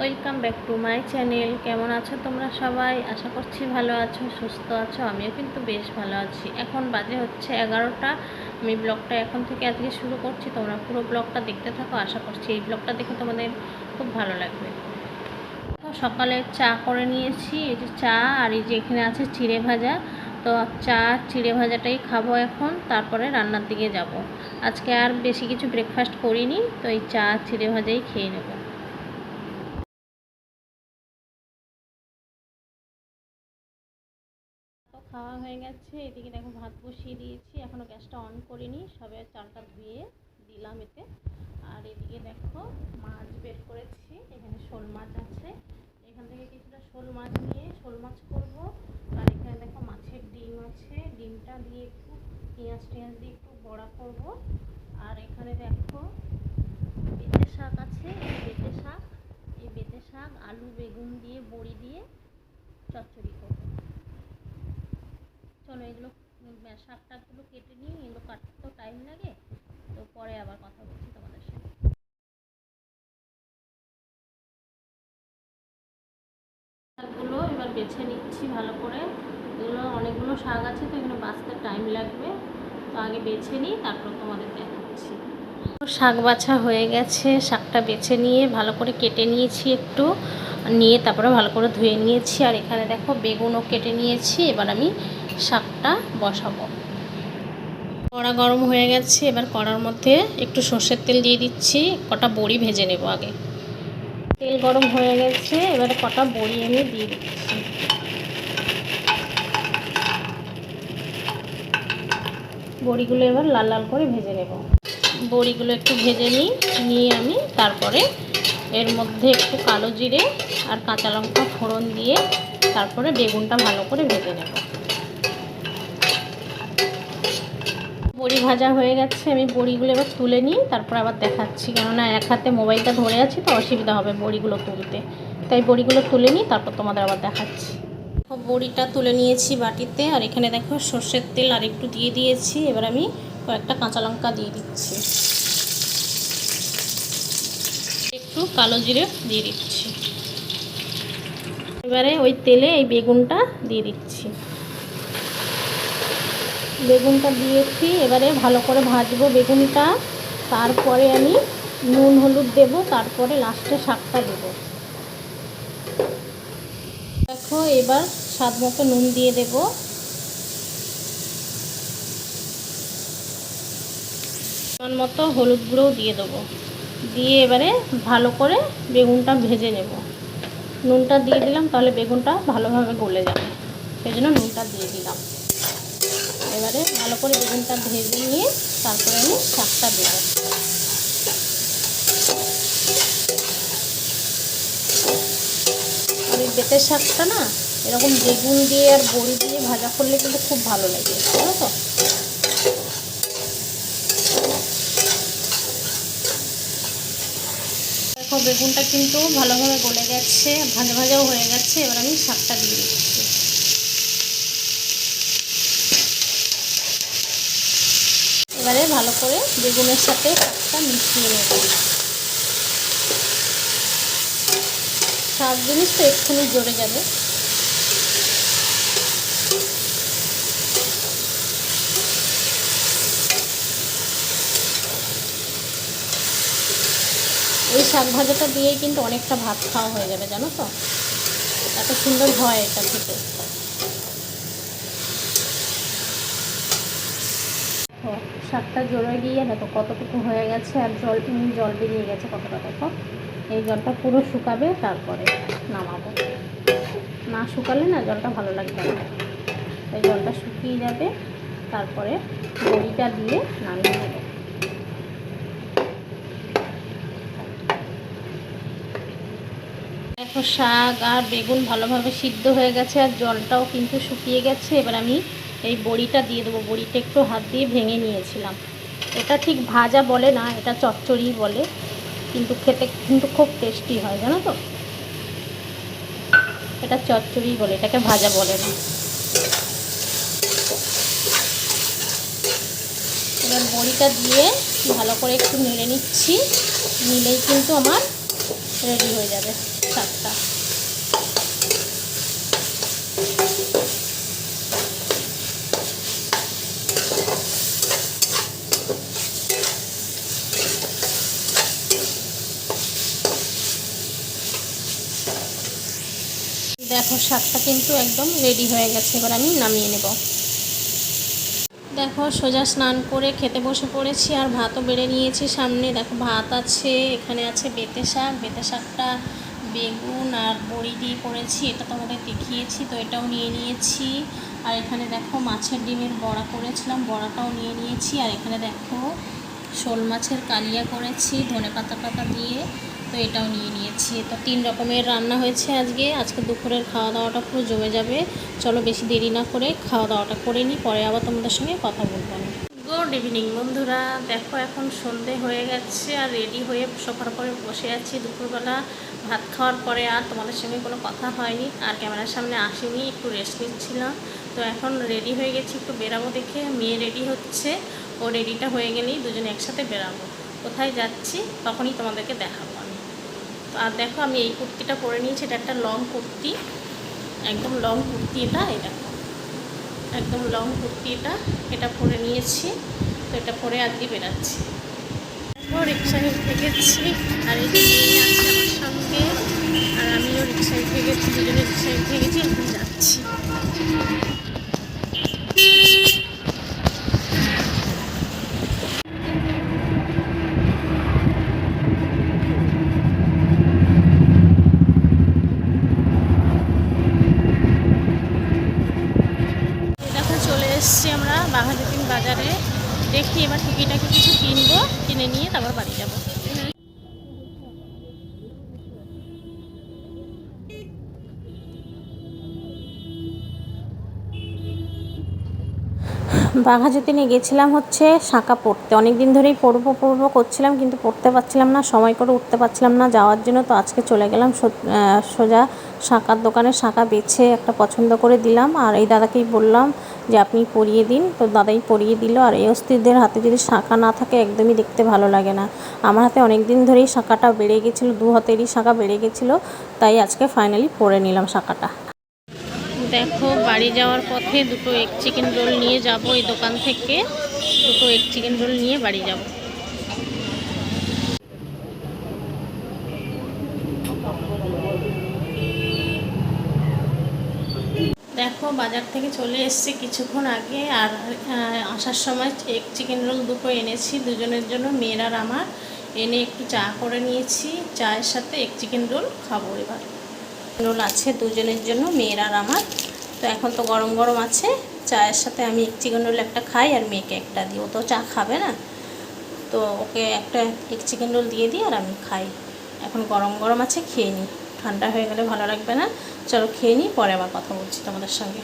Welcome back to my channel. কেমন আছো তোমরা সবাই? আশা করছি ভালো আছো, সুস্থ আছো। আমিও কিন্তু বেশ ভালো আছি। এখন বাজে হচ্ছে 11টা। আমি ব্লগটা এখন থেকে আজকে শুরু করছি। তোমরা পুরো ব্লগটা দেখতে থাকো। আশা করছি এই ব্লগটা দেখে তোমাদের খুব ভালো লাগবে। সকালে চা করে নিয়েছি, এই যে চা, আর এই যে এখানে আছে চিড়ে ভাজা। তো চা চিড়ে ভাজাটাই খাবো এখন, তারপরে রান্নার দিকে যাব। আজকে আর বেশি কিছু ব্রেকফাস্ট করিনি, তো এই চা চিড়ে ভাজাই খেয়ে নেবো। তো খাওয়া হয়ে গেছে। এদিকে দেখো ভাত বসিয়ে দিয়েছি, এখনও গ্যাসটা অন করিনি, সবে চালটা ধুয়ে দিলাম এতে। আর এদিকে দেখো মাছ বের করেছি, এখানে শোল মাছ আছে, এখান থেকে কিছুটা শোল মাছ নিয়ে শোল মাছ করবো। আর এখানে দেখো মাছের ডিম আছে, ডিমটা দিয়ে একটু পেঁয়াজ টিয়াজ দিয়ে একটু বড়া করব। আর এখানে দেখো বেতে শাক আছে, এই বেতে শাক আলু বেগুন দিয়ে বড়ি দিয়ে চচ্চড়ি করবো। চলো এগুলো শাক টাকগুলো কেটে নিই, এগুলো কাটতে তো টাইম লাগে, তো পরে আবার কথা বলছি তোমাদের সাথে। শাকগুলো এবার বেছে নিচ্ছি ভালো করে। এগুলো অনেকগুলো শাক আছে, তো এগুলো বাছতে টাইম লাগবে, তো আগে বেছে নিই, তারপর তোমাদের দেখাচ্ছি। শাক বাছা হয়ে গেছে, শাকটা বেছে নিয়ে ভালো করে কেটে নিয়েছি একটু, নিয়ে তারপরে ভালো করে ধুয়ে নিয়েছি। আর এখানে দেখো বেগুনও কেটে নিয়েছি। এবার আমি শাকটা বসাবো। কড়া গরম হয়ে গেছে, এবার কড়ার মধ্যে একটু সর্ষের তেল দিয়ে দিচ্ছি, কটা বড়ি ভেজে নেব আগে। তেল গরম হয়ে গেছে, এবারে কটা বড়ি আমি দিয়ে দিচ্ছি। বড়িগুলো এবার লাল লাল করে ভেজে নেব। বড়িগুলো একটু ভেজে নিয়ে আমি তারপরে এর মধ্যে একটু কালো জিরে আর কাঁচা লঙ্কা ফোড়ন দিয়ে তারপরে বেগুনটা ভালো করে ভেজে নেব। বড়ি ভাজা হয়ে গেছে, আমি বড়িগুলো এবার তুলে নিই, তারপর আবার দেখাচ্ছি, কেননা এক হাতে মোবাইলটা ধরে আছি তো অসুবিধা হবে বড়িগুলো তুলতে। তাই বড়িগুলো তুলে নিই, তারপর তোমাদের আবার দেখাচ্ছি। বড়িটা তুলে নিয়েছি বাটিতে, আর এখানে দেখো সর্ষের তেল আর একটু দিয়ে দিয়েছি। এবার আমি কয়েকটা কাঁচা লঙ্কা দিয়ে দিচ্ছি, একটু কালো জিরে দিয়ে দিচ্ছি। এবারে ওই তেলে এই বেগুনটা দিয়ে দিচ্ছি। বেগুনটা দিয়েছি, এবারে ভালো করে ভাজবো বেগুনটা। তারপরে আমি নুন হলুদ দেব, তারপরে লাস্টে শাকটা দেব। দেখো এবার স্বাদ মতো নুন দিয়ে দেব। পরিমাণ মতো হলুদ গুঁড়োও দিয়ে দেবো, দিয়ে এবারে ভালো করে বেগুনটা ভেজে নেব। নুনটা দিয়ে দিলাম, তাহলে বেগুনটা ভালোভাবে গলে যাবে, সেই জন্য নুনটা দিয়ে দিলাম। এবারে ভালো করে বেগুনটা ভেজে নিয়ে তারপরে আমি শাকটা দেবো। আর এই বেতের শাকটা না এরকম বেগুন দিয়ে আর বড়ি দিয়ে ভাজা করলে কিন্তু খুব ভালো লাগে, জানো তো। দেখো বেগুনটা কিন্তু ভালোভাবে গলে গেছে, ভাজা ভাজাও হয়ে গেছে। এবার আমি শাকটা দিয়ে দিচ্ছি। এবারে ভালো করে বেগুনের সাথে শাকটা মিশিয়ে নেব। শাক জিনিস তো এক্ষুনি জড়ে যাবে। এই শাক ভাজাটা দিয়েই কিন্তু অনেকটা ভাত খাওয়া হয়ে যাবে, জানো তো, এত সুন্দর হয় এটা খেতে। শাকটা জড়ে গিয়ে দেখো কতটুকু হয়ে গেছে, আর জল বেরিয়ে গেছে কতটা। দেখো এই জলটা পুরো শুকাবে, তারপরে নামাবো। না শুকালে না জলটা ভালো লাগবে না, এই জলটা শুকিয়ে যাবে, তারপরে বড়িটা দিয়ে নামিয়ে নেব। দেখো শাক আর বেগুন ভালোভাবে সিদ্ধ হয়ে গেছে, আর জলটাও কিন্তু শুকিয়ে গেছে। এবার আমি এই বড়িটা দিয়ে দেবো। বড়িটা একটু হাত দিয়ে ভেঙে নিয়েছিলাম। এটা ঠিক ভাজা বলে না, এটা চচ্চড়ি বলে, কিন্তু খেতে কিন্তু খুব টেস্টি হয়, জানো তো। এটা চচ্চড়ি বলে, এটাকে ভাজা বলে না। এবার বড়িটা দিয়ে ভালো করে একটু নেড়ে নিচ্ছি, নিলেই কিন্তু আমার রেডি হয়ে যাবে শাকটা। দেখো শাকটা কিন্তু একদম রেডি হয়ে গেছে, এবার আমি নামিয়ে নেব। দেখো সোজা স্নান করে খেতে বসে পড়েছি, আর ভাতও বেড়ে নিয়েছি সামনে। দেখো ভাত আছে, এখানে আছে বেতে শাক। বেতে শাকটা বেগুন আর বড়ি দিয়ে করেছি, এটা তোমাদের দেখিয়েছি, তো এটাও নিয়ে নিয়েছি। আর এখানে দেখো মাছের ডিমের বড়া করেছিলাম, বড়াটাও নিয়ে নিয়েছি। আর এখানে দেখো শোল মাছের কালিয়া করেছি ধনেপাতা পাতা দিয়ে, তো এটাও নিয়ে নিয়েছি। তো 3 রকমের রান্না হয়েছে আজকে দুপুরের খাওয়া দাওয়াটা পুরো জমে যাবে। চলো বেশি দেরি না করে খাওয়া দাওয়াটা করে নিই, পরে আবার তোমাদের সঙ্গে কথা বলবো আমি। গুড ইভিনিং বন্ধুরা, দেখো এখন সন্ধে হয়ে গেছে আর রেডি হয়ে সোফার পরে বসে আছি। দুপুরবেলা ভাত খাওয়ার পরে আর তোমাদের সঙ্গে কোনো কথা হয়নি, আর ক্যামেরার সামনে আসিনি, একটু রেস্ট নিচ্ছিলাম। তো এখন রেডি হয়ে গেছি, একটু বেরাবো দেখে। মেয়ে রেডি হচ্ছে, ও রেডিটা হয়ে গেলেই দুজনে একসাথে বেরাবো। কোথায় যাচ্ছি তখনই তোমাদেরকে দেখাবো আমি। তো আর দেখো আমি এই কুর্তিটা পরে নিয়েছি, এটা একটা লং কুর্তি, একদম লং কুর্তি। এটা একদম লং কুর্তি, এটা পরে নিয়েছি। তো এটা পরে আজকে বেরাচ্ছি। রিক্সায় উঠে গেছি, আর এই যে মেয়ে আছে আমার সঙ্গে, আর আমিও রিক্সায় উঠে গেছি, দুজনে রিক্সায় উঠে গেছি, এখন যাচ্ছি। দেখো চলে এসেছি আমরা বাঘাযতীন বাজারে। দেখি এবার টুকিটাকি কিছু কিনবো, কিনে নিয়ে তারপর বাড়ি যাবো। বাঘাযতীনে গেছিলাম হচ্ছে শাঁখা পড়তে, অনেক দিন ধরেই পড়বো করছিলাম, কিন্তু পড়তে পারছিলাম না, সময় করে উঠতে পারছিলাম না যাওয়ার জন্য। তো আজকে চলে গেলাম সোজা শাঁখার দোকানে, শাঁখা বেছে একটা পছন্দ করে দিলাম। আর এই দাদাকেই বললাম যে আপনি পরিয়ে দিন, তো দাদাই পরিয়ে দিল। আর এই অস্থিরদের হাতে যদি শাঁখা না থাকে একদমই দেখতে ভালো লাগে না। আমার হাতে অনেক দিন ধরেই শাঁখাটা বেড়ে গেছিলো, 2 হাতেরই শাঁখা বেড়ে গেছিলো, তাই আজকে ফাইনালি পরে নিলাম শাঁখাটা। দেখো বাড়ি যাওয়ার পথে 2 এগ চিকেন রোল নিয়ে যাব, এই দোকান থেকে 2 এগ চিকেন রোল নিয়ে বাড়ি যাব। দেখো বাজার থেকে চলে এসেছি কিছুক্ষণ আগে, আর আসার সময় এগ চিকেন রোল 2 এনেছি দুজনের জন্য, মেয়ের আর আমার। এনে একটু চা করে নিয়েছি, চায়ের সাথে এগ চিকেন রোল খাবো। এবার রোল আছে দুজনের জন্য, মেয়ের আর আমার। তো এখন তো গরম গরম আছে, চায়ের সাথে আমি এগ চিকেন রোল একটা খাই, আর মেয়েকে একটা দিই, ও তো চা খাবে না, তো ওকে একটা এগ চিকেন রোল দিয়ে দিই আর আমি খাই। এখন গরম গরম আছে, খেয়ে নিই, ঠান্ডা হয়ে গেলে ভালো লাগবে না। চলো খেয়ে নিই, পরে আবার কথা বলছি তোমাদের সঙ্গে।